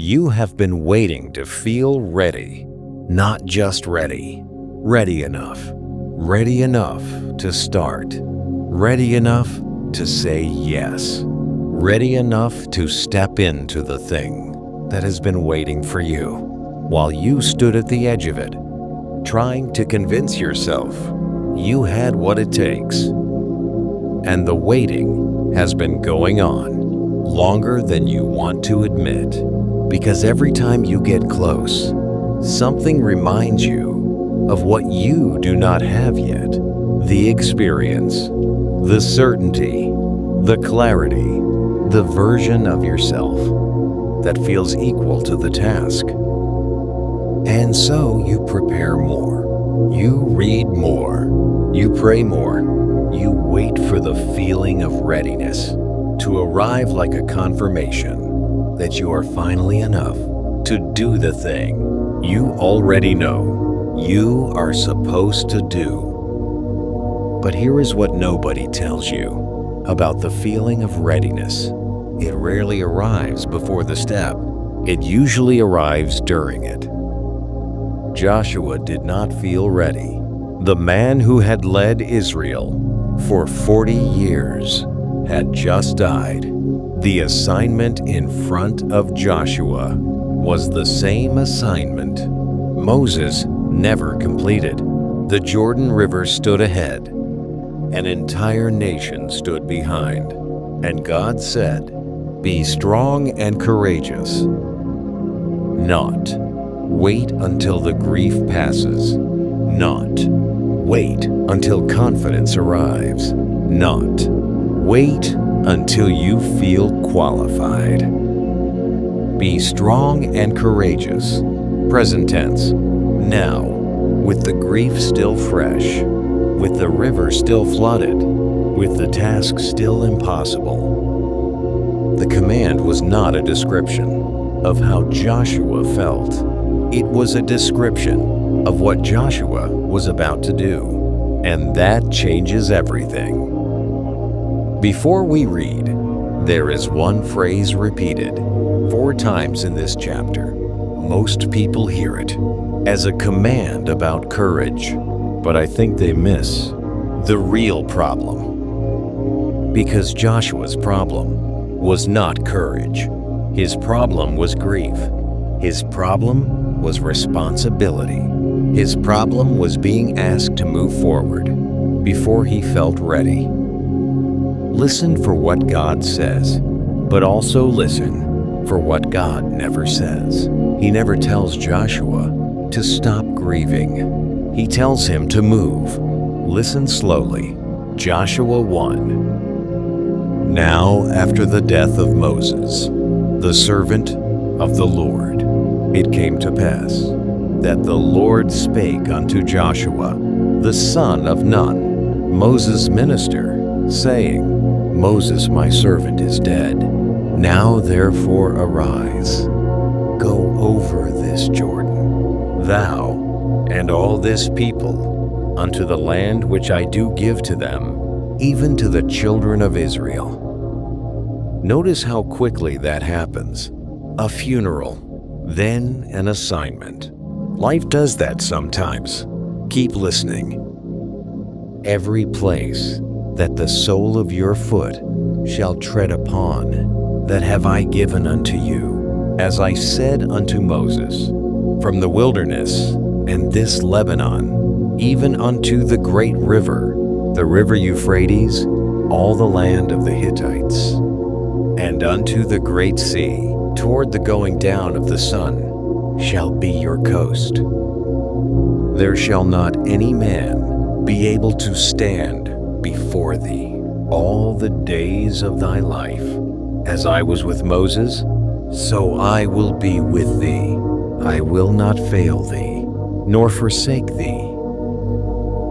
You have been waiting to feel ready, not just ready, ready enough to start, ready enough to say yes, ready enough to step into the thing that has been waiting for you while you stood at the edge of it, trying to convince yourself you had what it takes. And the waiting has been going on longer than you want to admit, because every time you get close, something reminds you of what you do not have yet: the experience, the certainty, the clarity, the version of yourself that feels equal to the task. And so you prepare more, you read more, you pray more, you wait for the feeling of readiness to arrive like a confirmation that you are finally enough to do the thing you already know you are supposed to do. But here is what nobody tells you about the feeling of readiness. It rarely arrives before the step. It usually arrives during it. Joshua did not feel ready. The man who had led Israel for 40 years had just died. The assignment in front of Joshua was the same assignment Moses never completed. The Jordan River stood ahead. An entire nation stood behind. And God said, "Be strong and courageous." Not, "Wait until the grief passes." Not, "Wait until confidence arrives." Not, "Wait until you feel qualified." Be strong and courageous. Present tense. Now, with the grief still fresh, with the river still flooded, with the task still impossible. The command was not a description of how Joshua felt. It was a description of what Joshua was about to do, and that changes everything. Before we read, there is one phrase repeated 4 times in this chapter. Most people hear it as a command about courage, but I think they miss the real problem. Because Joshua's problem was not courage. His problem was grief. His problem was responsibility. His problem was being asked to move forward before he felt ready. Listen for what God says, but also listen for what God never says. He never tells Joshua to stop grieving. He tells him to move. Listen slowly. Joshua 1. Now, after the death of Moses, the servant of the Lord, it came to pass that the Lord spake unto Joshua, the son of Nun, Moses' minister, saying, Moses my servant is dead. Now therefore arise, go over this Jordan, thou and all this people, unto the land which I do give to them, even to the children of Israel. Notice how quickly that happens. A funeral, then an assignment. Life does that sometimes. Keep listening. Every place that the sole of your foot shall tread upon, that have I given unto you, as I said unto Moses, from the wilderness and this Lebanon, even unto the great river, the river Euphrates, all the land of the Hittites, and unto the great sea, toward the going down of the sun, shall be your coast. There shall not any man be able to stand before thee all the days of thy life. As I was with Moses, so I will be with thee. I will not fail thee, nor forsake thee.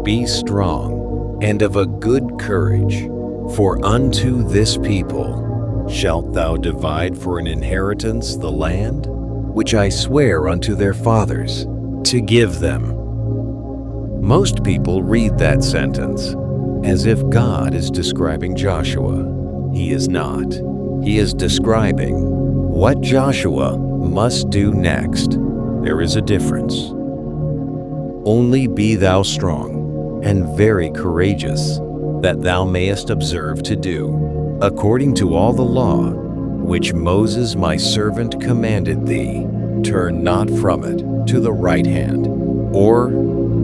Be strong and of a good courage, for unto this people shalt thou divide for an inheritance the land which I swear unto their fathers to give them. Most people read that sentence as if God is describing Joshua. He is not. He is describing what Joshua must do next, there is a difference. Only be thou strong and very courageous, that thou mayest observe to do, according to all the law, which Moses my servant commanded thee. Turn not from it to the right hand, or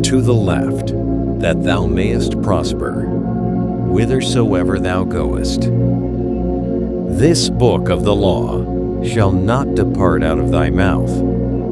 to the left, that thou mayest prosper, whithersoever thou goest. This book of the law shall not depart out of thy mouth,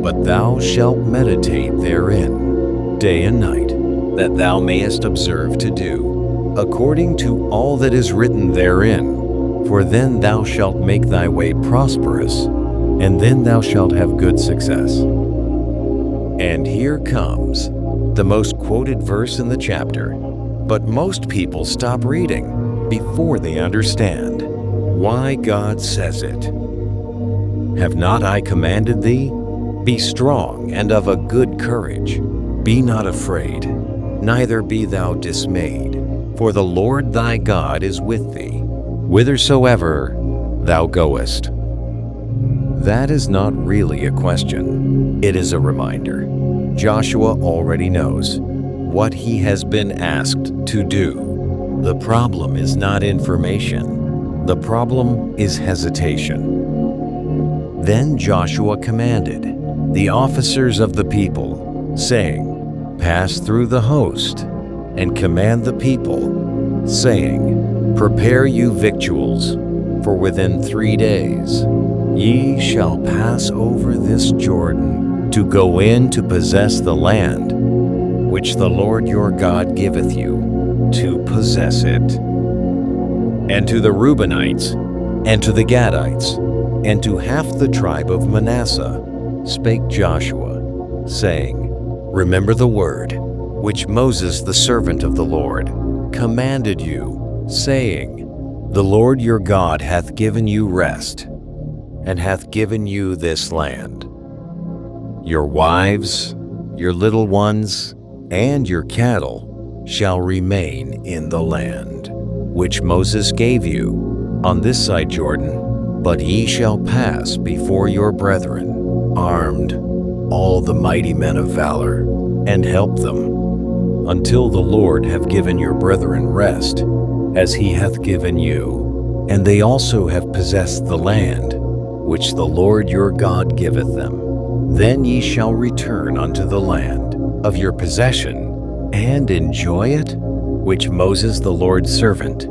but thou shalt meditate therein day and night, that thou mayest observe to do, according to all that is written therein. For then thou shalt make thy way prosperous, and then thou shalt have good success. And here comes the most quoted verse in the chapter, but most people stop reading before they understand why God says it. Have not I commanded thee? Be strong and of a good courage. Be not afraid, neither be thou dismayed, for the Lord thy God is with thee, whithersoever thou goest. That is not really a question. It is a reminder. Joshua already knows what he has been asked to do. The problem is not information. The problem is hesitation. Then Joshua commanded the officers of the people, saying, Pass through the host, and command the people, saying, Prepare you victuals, for within 3 days ye shall pass over this Jordan to go in to possess the land, which the Lord your God giveth you, to possess it. And to the Reubenites, and to the Gadites, and to half the tribe of Manasseh spake Joshua, saying, Remember the word which Moses the servant of the Lord commanded you, saying, The Lord your God hath given you rest, and hath given you this land. Your wives, your little ones, and your cattle shall remain in the land, which Moses gave you on this side Jordan, but ye shall pass before your brethren, armed, all the mighty men of valor, and help them, until the Lord have given your brethren rest, as he hath given you, and they also have possessed the land, which the Lord your God giveth them. Then ye shall return unto the land of your possession, and enjoy it, which Moses the Lord's servant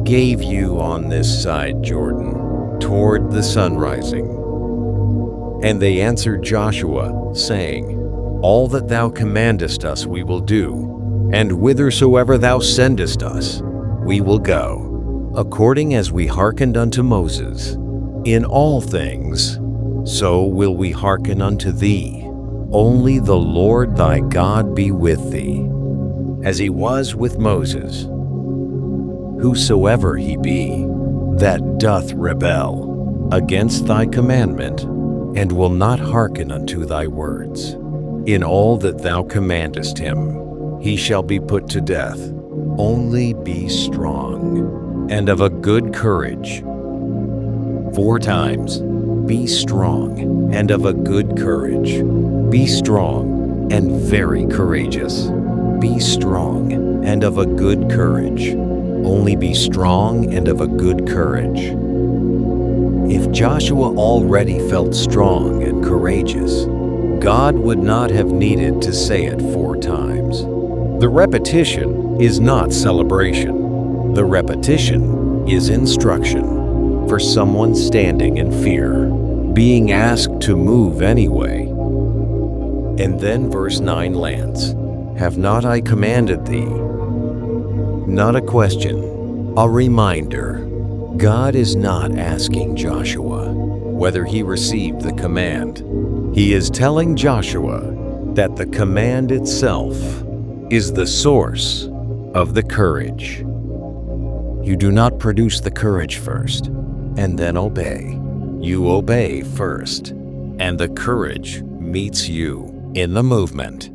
gave you on this side Jordan, toward the sunrising. And they answered Joshua, saying, All that thou commandest us we will do, and whithersoever thou sendest us we will go, according as we hearkened unto Moses. In all things, so will we hearken unto thee. Only the Lord thy God be with thee, as he was with Moses. Whosoever he be that doth rebel against thy commandment, and will not hearken unto thy words, in all that thou commandest him, he shall be put to death. Only be strong and of a good courage. 4 times, be strong and of a good courage. Be strong and very courageous. Be strong and of a good courage. Only be strong and of a good courage. If Joshua already felt strong and courageous, God would not have needed to say it 4 times. The repetition is not celebration. The repetition is instruction. For someone standing in fear, being asked to move anyway. And then verse 9 lands, Have not I commanded thee? Not a question, a reminder. God is not asking Joshua whether he received the command. He is telling Joshua that the command itself is the source of the courage. You do not produce the courage first and then obey. You obey first, and the courage meets you in the movement.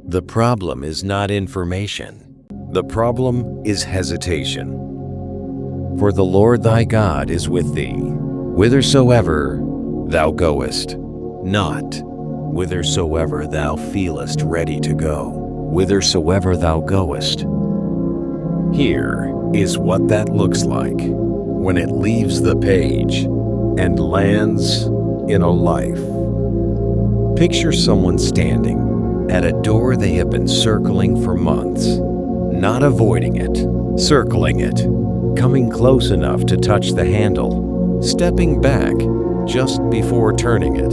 The problem is not information. The problem is hesitation. For the Lord thy God is with thee, whithersoever thou goest, not whithersoever thou feelest ready to go, whithersoever thou goest. Here is what that looks like when it leaves the page and lands in a life. Picture someone standing at a door they have been circling for months, not avoiding it, circling it, coming close enough to touch the handle, stepping back just before turning it.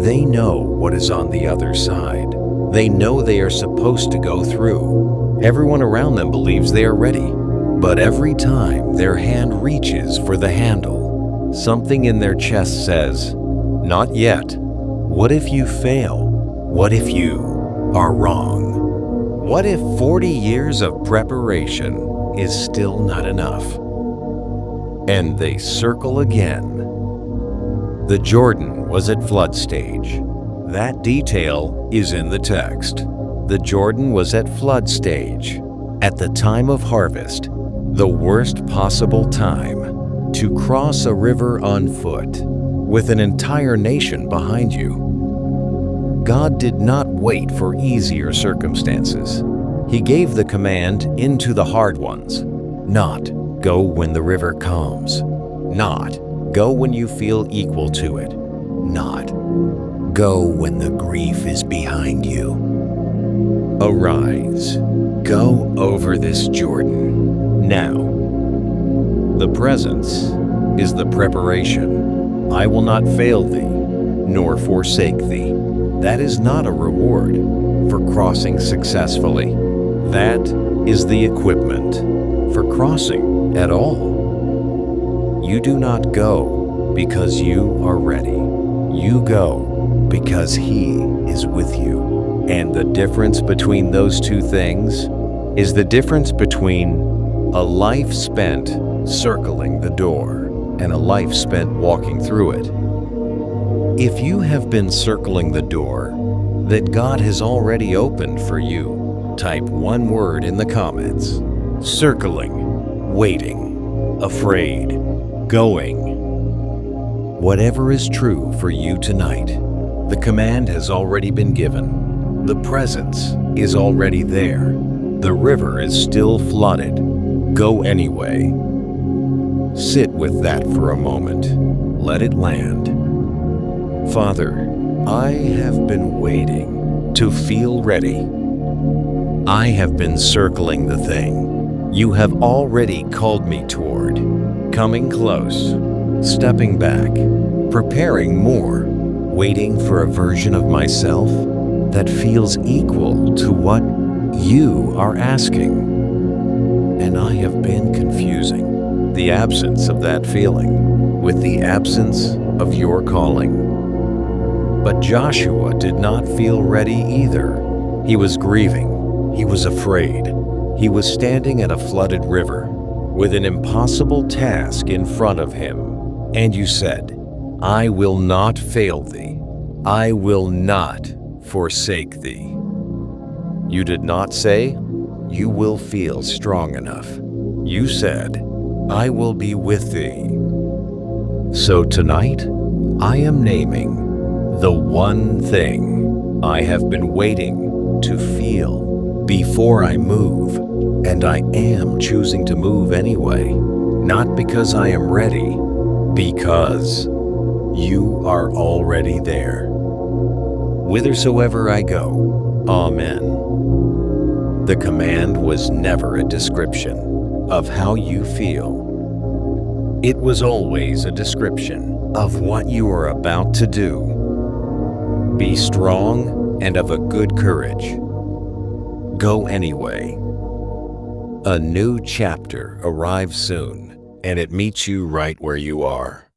They know what is on the other side. They know they are supposed to go through. Everyone around them believes they are ready. But every time their hand reaches for the handle, something in their chest says, "Not yet. What if you fail? What if you are wrong? What if 40 years of preparation is still not enough?" And they circle again. The Jordan was at flood stage. That detail is in the text. The Jordan was at flood stage, at the time of harvest, the worst possible time to cross a river on foot with an entire nation behind you. God did not wait for easier circumstances. He gave the command into the hard ones. Not go when the river calms. Not go when you feel equal to it. Not go when the grief is behind you. Arise, go over this Jordan now. The presence is the preparation. I will not fail thee, nor forsake thee. That is not a reward for crossing successfully. That is the equipment for crossing at all. You do not go because you are ready. You go because He is with you. And the difference between those two things is the difference between a life spent circling the door and a life spent walking through it. If you have been circling the door that God has already opened for you, type one word in the comments. Circling, waiting, afraid, going. Whatever is true for you tonight, the command has already been given. The presence is already there. The river is still flooded. Go anyway. Sit with that for a moment. Let it land. Father, I have been waiting to feel ready. I have been circling the thing you have already called me toward, coming close, stepping back, preparing more, waiting for a version of myself that feels equal to what you are asking. And I have been confusing the absence of that feeling with the absence of your calling. But Joshua did not feel ready either. He was grieving. He was afraid. He was standing at a flooded river with an impossible task in front of him. And you said, I will not fail thee. I will not forsake thee. You did not say, you will feel strong enough. You said, I will be with thee. So tonight, I am naming the one thing I have been waiting to feel before I move, and I am choosing to move anyway, not because I am ready, because you are already there. Whithersoever I go, amen. The command was never a description of how you feel. It was always a description of what you are about to do. Be strong and of a good courage. Go anyway. A new chapter arrives soon, and it meets you right where you are.